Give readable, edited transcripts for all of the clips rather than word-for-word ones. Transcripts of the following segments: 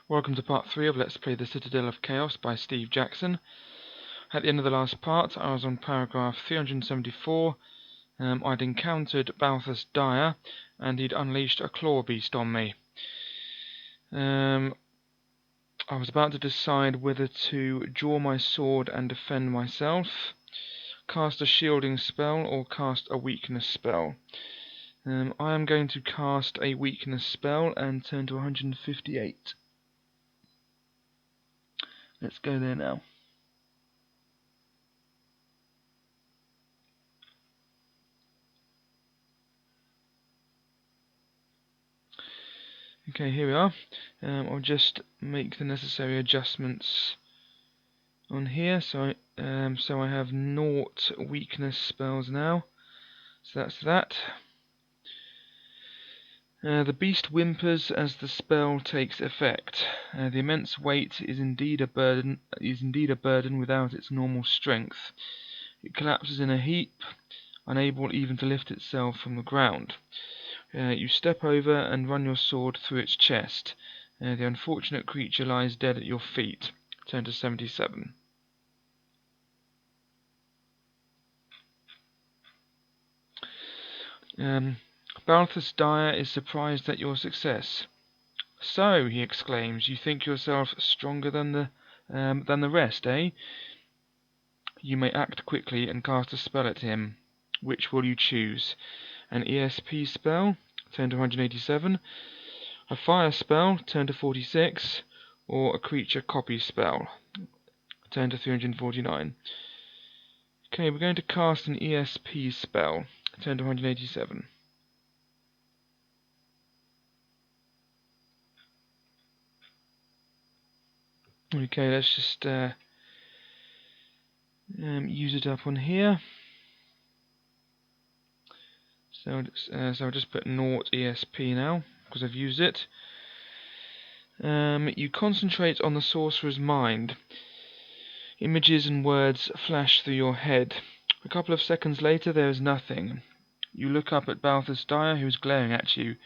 Welcome to part 3 of Let's Play the Citadel of Chaos by Steve Jackson. At the end of the last part, I was on paragraph 374. I'd encountered Balthus Dyer, and he'd unleashed a claw beast on me. I was about to decide whether to draw my sword and defend myself, cast a shielding spell, or cast a weakness spell. I am going to cast a weakness spell and turn to 158. Let's go there now. Okay, here we are. I'll just make the necessary adjustments on here. So I have 0 weakness spells now. So that's that. The beast whimpers as the spell takes effect. The immense weight is indeed a burden. Without its normal strength. It collapses in a heap, unable even to lift itself from the ground. You step over and run your sword through its chest. The unfortunate creature lies dead at your feet. Turn to 77. Balthus Dyer is surprised at your success. So, he exclaims, you think yourself stronger than the rest, eh? You may act quickly and cast a spell at him. Which will you choose? An ESP spell? Turn to 187. A fire spell? Turn to 46. Or a creature copy spell? Turn to 349. Okay, we're going to cast an ESP spell. Turn to 187. Okay, let's just use it up on here. So I'll just put 0 ESP now, because I've used it. You concentrate on the sorcerer's mind. Images and words flash through your head. A couple of seconds later, there is nothing. You look up at Balthus Dyer, who is glaring at you.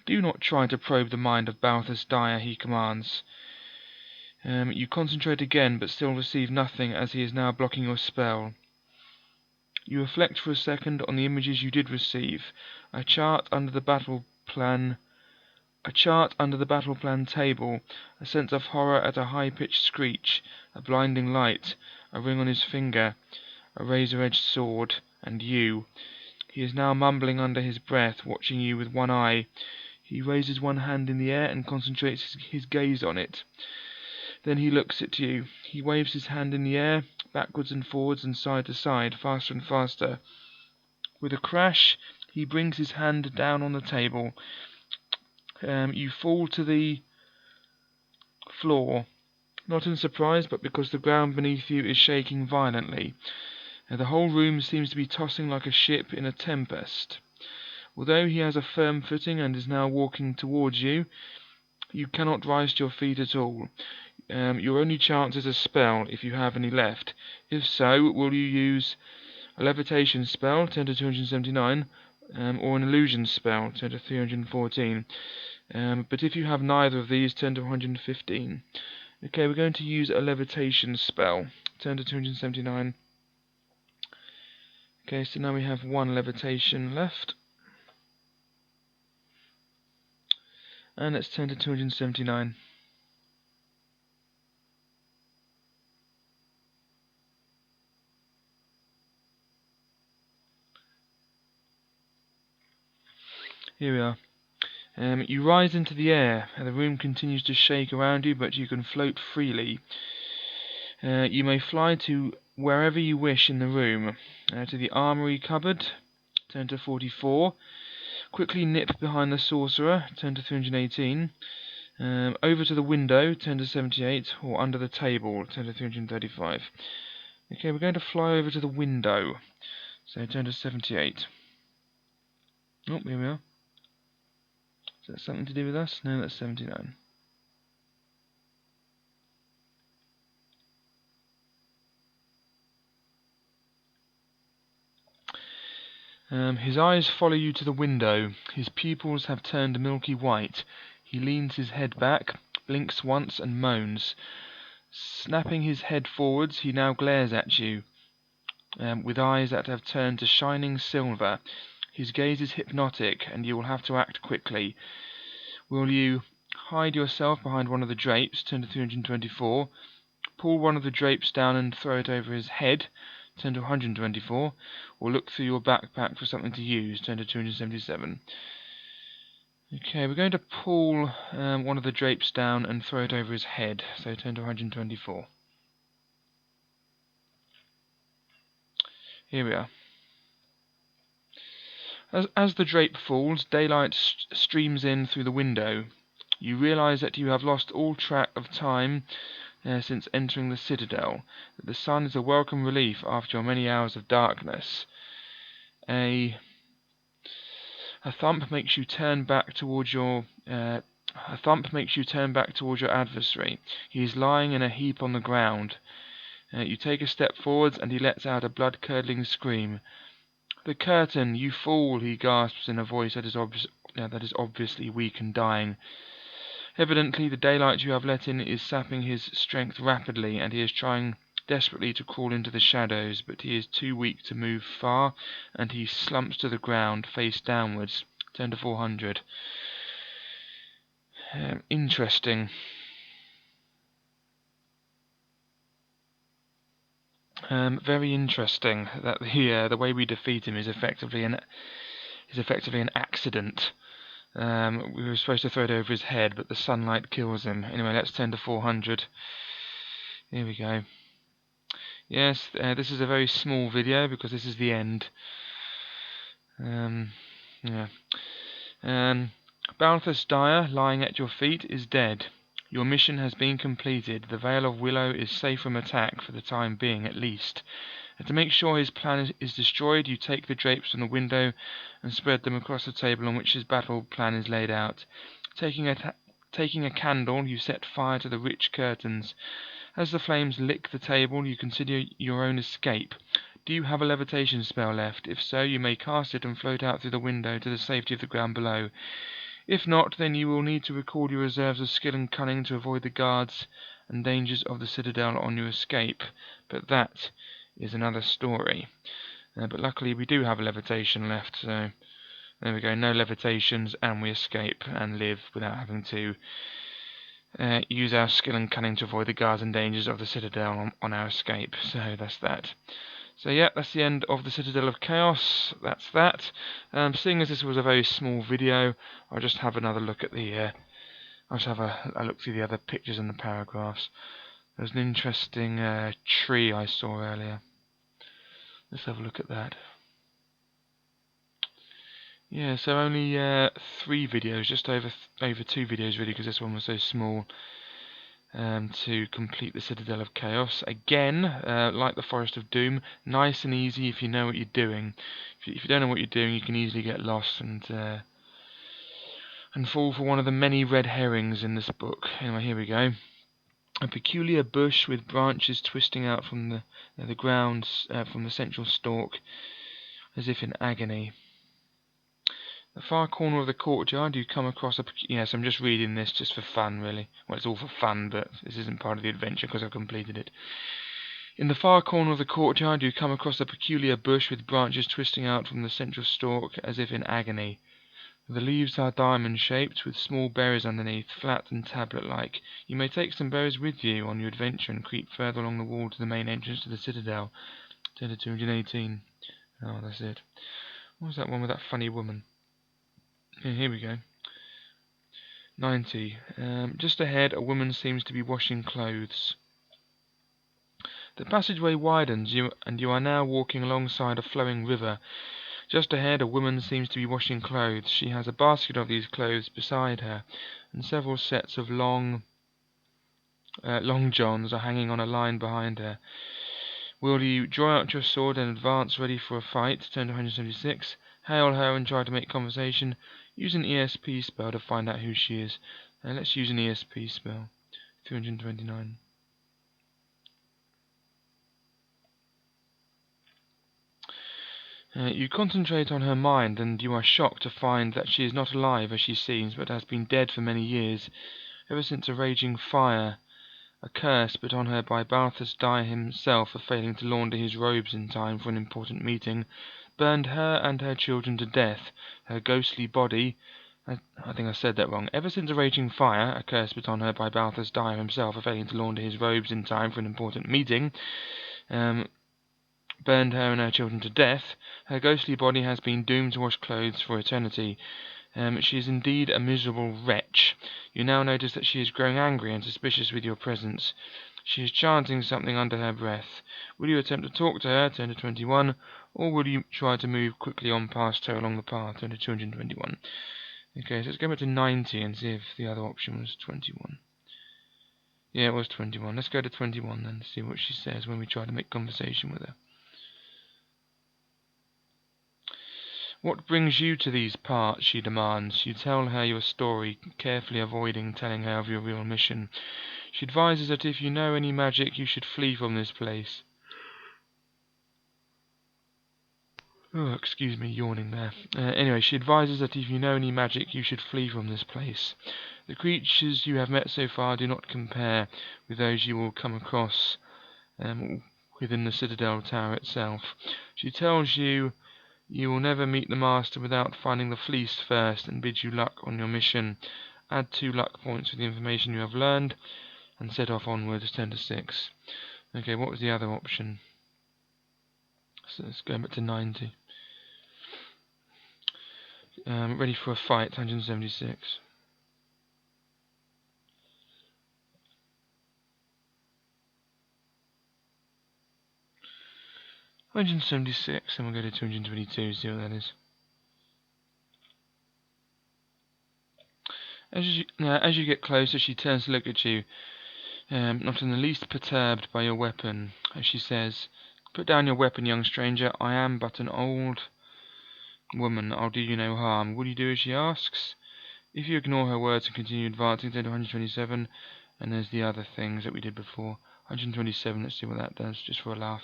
Do not try to probe the mind of Balthus Dyer, he commands. You concentrate again, but still receive nothing, as he is now blocking your spell. You reflect for a second on the images you did receive. A chart under the battle plan table, a sense of horror at a high-pitched screech, a blinding light, a ring on his finger, a razor-edged sword, and you. He is now mumbling under his breath, watching you with one eye. He raises one hand in the air and concentrates his gaze on it. Then he looks at you. He waves his hand in the air, backwards and forwards and side to side, faster and faster. With a crash, he brings his hand down on the table. You fall to the floor, not in surprise, but because the ground beneath you is shaking violently. The whole room seems to be tossing like a ship in a tempest. Although he has a firm footing and is now walking towards you, you cannot rise to your feet at all. Your only chance is a spell, if you have any left. If so, will you use a levitation spell, turn to 279, or an illusion spell, turn to 314. But if you have neither of these, turn to 115. Okay, we're going to use a levitation spell, turn to 279. Okay, so now we have 1 levitation left. And let's turn to 279. Here we are. You rise into the air, and the room continues to shake around you, but you can float freely. You may fly to wherever you wish in the room. To the armory cupboard, turn to 44. Quickly nip behind the sorcerer, turn to 318. Over to the window, turn to 78, or under the table, turn to 335. Okay, we're going to fly over to the window, so turn to 78. Oh, here we are. Is that something to do with us? No, that's 79. His eyes follow you to the window. His pupils have turned milky white. He leans his head back, blinks once, and moans. Snapping his head forwards, he now glares at you, with eyes that have turned to shining silver. His gaze is hypnotic, and you will have to act quickly. Will you hide yourself behind one of the drapes, turn to 324, pull one of the drapes down and throw it over his head, turn to 124, or look through your backpack for something to use, turn to 277. Okay, we're going to pull one of the drapes down and throw it over his head, so turn to 124. Here we are. As the drape falls, daylight streams in through the window. You realize that you have lost all track of time since entering the Citadel, that the sun is a welcome relief after your many hours of darkness. A thump makes you turn back towards your adversary. He is lying in a heap on the ground. You take a step forwards, and he lets out a blood-curdling scream. "The curtain, you fool!" he gasps in a voice that is obviously weak and dying. Evidently, the daylight you have let in is sapping his strength rapidly, and he is trying desperately to crawl into the shadows, but he is too weak to move far, and he slumps to the ground, face downwards. Turn to 400. Interesting. Very interesting that the way we defeat him is effectively an accident. We were supposed to throw it over his head, but the sunlight kills him. Anyway, let's turn to 400. Here we go. Yes, this is a very small video because this is the end. Yeah. Balthus Dyer, lying at your feet, is dead. Your mission has been completed. The Vale of Willow is safe from attack, for the time being at least. And to make sure his plan is destroyed, you take the drapes from the window and spread them across the table on which his battle plan is laid out. Taking a candle, you set fire to the rich curtains. As the flames lick the table, you consider your own escape. Do you have a levitation spell left? If so, you may cast it and float out through the window to the safety of the ground below. If not, then you will need to record your reserves of skill and cunning to avoid the guards and dangers of the Citadel on your escape. But that is another story. But luckily we do have a levitation left, so there we go. No levitations, and we escape and live without having to use our skill and cunning to avoid the guards and dangers of the Citadel on our escape. So that's that. So yeah, that's the end of the Citadel of Chaos. That's that. Seeing as this was a very small video, I'll just have another look at the. I'll just have a look through the other pictures and the paragraphs. There's an interesting tree I saw earlier. Let's have a look at that. Yeah, so only 3 videos, just over 2 videos really, because this one was so small. To complete the Citadel of Chaos. Again, like the Forest of Doom, nice and easy if you know what you're doing. If you don't know what you're doing, you can easily get lost and fall for one of the many red herrings in this book. Anyway, here we go. A peculiar bush with branches twisting out from the ground from the central stalk, as if in agony. The far corner of the courtyard, you come across a... Yes, I'm just reading this just for fun, really. Well, it's all for fun, but this isn't part of the adventure because I've completed it. In the far corner of the courtyard, you come across a peculiar bush with branches twisting out from the central stalk, as if in agony. The leaves are diamond-shaped, with small berries underneath, flat and tablet-like. You may take some berries with you on your adventure and creep further along the wall to the main entrance to the Citadel. Turn to 218. Oh, that's it. What was that one with that funny woman? Yeah, here we go. 90. Just ahead, a woman seems to be washing clothes. The passageway widens, and you are now walking alongside a flowing river. Just ahead, a woman seems to be washing clothes. She has a basket of these clothes beside her, and several sets of long johns are hanging on a line behind her. Will you draw out your sword and advance ready for a fight? Turn to 176. Hail her and try to make conversation. Use an ESP spell to find out who she is. Let's use an ESP spell. 329. You concentrate on her mind, and you are shocked to find that she is not alive as she seems, but has been dead for many years, ever since a raging fire, a curse put on her by Balthus Dyer himself for failing to launder his robes in time for an important meeting, burned her and her children to death. Her ghostly body, I think I said that wrong. Ever since a raging fire, a curse put on her by Balthus Dyer himself for failing to launder his robes in time for an important meeting, burned her and her children to death, her ghostly body has been doomed to wash clothes for eternity. She is indeed a miserable wretch. You now notice that she is growing angry and suspicious with your presence. She is chanting something under her breath. Will you attempt to talk to her, turn to 21, or will you try to move quickly on past her along the path, turn to 221? Okay, so let's go back to 90 and see if the other option was 21. Yeah, it was 21. Let's go to 21 then, see what she says when we try to make conversation with her. What brings you to these parts? She demands. You tell her your story, carefully avoiding telling her of your real mission. She advises that if you know any magic, you should flee from this place. Oh, excuse me, yawning there. Anyway, she advises that if you know any magic, you should flee from this place. The creatures you have met so far do not compare with those you will come across within the Citadel tower itself. She tells you you will never meet the Master without finding the fleece first, and bids you luck on your mission. Add 2 luck points to the information you have learned, and set off onwards, 10 to 6. Okay, what was the other option? So let's go back to 90. Ready for a fight, 176. 176, and we'll go to 222, see what that is. As you get closer, she turns to look at you, not in the least perturbed by your weapon. As she says, "Put down your weapon, young stranger. I am but an old woman. I'll do you no harm. Will you do as she asks?" If you ignore her words and continue advancing, then to 127, and there's the other things that we did before. 127, let's see what that does, just for a laugh.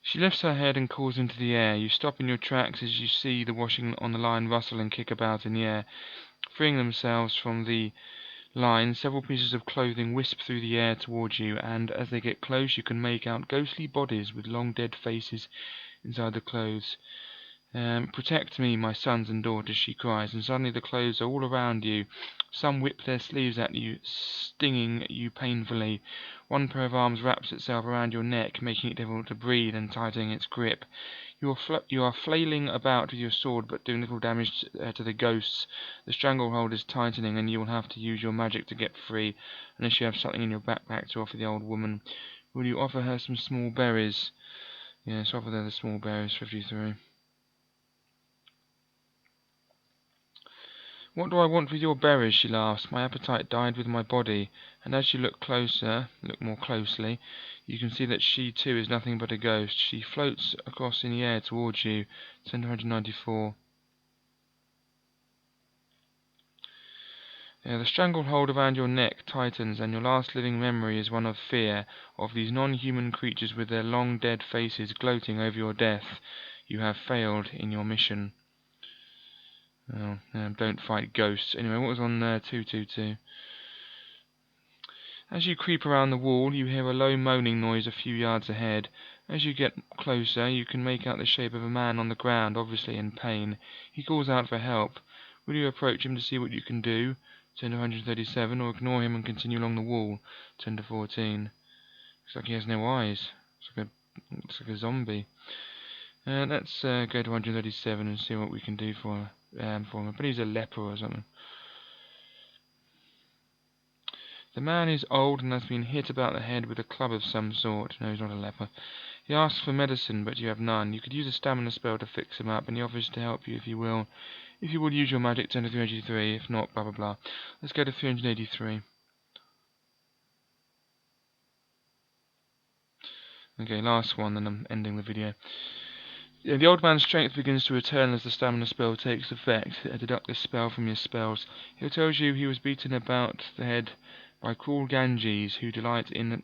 She lifts her head and calls into the air. You stop in your tracks as you see the washing on the line rustle and kick about in the air. Freeing themselves from the line, several pieces of clothing wisp through the air towards you, and as they get close you can make out ghostly bodies with long dead faces inside the clothes. "Protect me, my sons and daughters," she cries, and suddenly the clothes are all around you. Some whip their sleeves at you, stinging you painfully. One pair of arms wraps itself around your neck, making it difficult to breathe and tightening its grip. You are flailing about with your sword, but doing little damage to the ghosts. The stranglehold is tightening, and you will have to use your magic to get free, unless you have something in your backpack to offer the old woman. Will you offer her some small berries? Yes, offer her the small berries, 53. "What do I want with your berries?" she laughs. "My appetite died with my body." And as you look more closely, you can see that she too is nothing but a ghost. She floats across in the air towards you. 194. The stranglehold around your neck tightens, and your last living memory is one of fear, of these non-human creatures with their long dead faces gloating over your death. You have failed in your mission. Don't fight ghosts. Anyway, what was on 222? As you creep around the wall, you hear a low moaning noise a few yards ahead. As you get closer, you can make out the shape of a man on the ground, obviously in pain. He calls out for help. Will you approach him to see what you can do? 10 to 137, or ignore him and continue along the wall? 10 to 14. Looks like he has no eyes. Looks like a zombie. Let's go to 137 and see what we can do for him. But he's a leper or something. The man is old and has been hit about the head with a club of some sort. No, he's not a leper. He asks for medicine, but you have none. You could use a stamina spell to fix him up, and he offers to help you if you will. If you will use your magic, turn to 383. If not, blah blah blah. Let's go to 383. Okay, last one, then I'm ending the video. The old man's strength begins to return as the stamina spell takes effect. Deduct this spell from your spells. He tells you he was beaten about the head by cruel Ganges, who delight in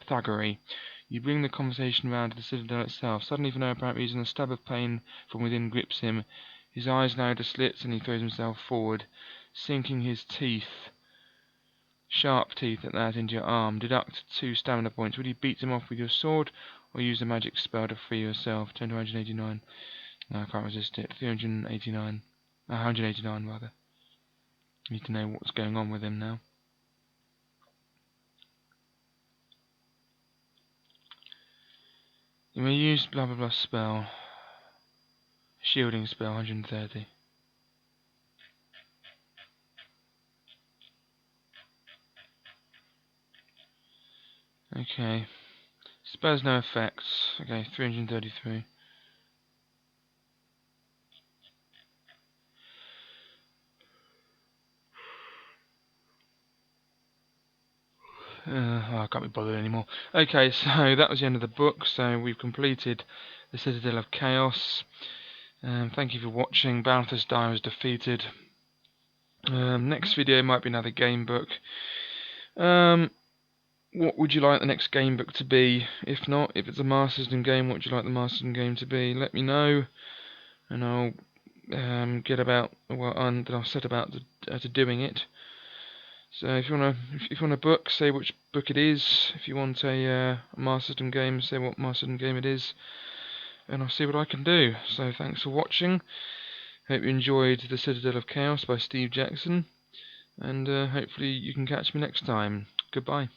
thuggery. You bring the conversation round to the Citadel itself. Suddenly, for no apparent reason, a stab of pain from within grips him. His eyes narrow to slits, and he throws himself forward, sinking his teeth, sharp teeth at that, into your arm. Deduct 2 stamina points. Would you beat him off with your sword, or use a magic spell to free yourself? Turn to 189. No, I can't resist it. 389. 189, rather. Need to know what's going on with him now. You may use blah blah blah spell. Shielding spell, 130. Okay. Spells no effects. Okay, 333. I can't be bothered anymore. Okay, so that was the end of the book. So we've completed the Citadel of Chaos. Thank you for watching. Balthus Die was defeated. Next video might be another game book. What would you like the next game book to be? If not, if it's a Masterston game, what would you like the Masterston game to be? Let me know, and I'll get about and I'll set about to doing it. So if you want a book, say which book it is. If you want a Masterston game, say what Masterston game it is, and I'll see what I can do. So thanks for watching. Hope you enjoyed The Citadel of Chaos by Steve Jackson, and hopefully you can catch me next time. Goodbye.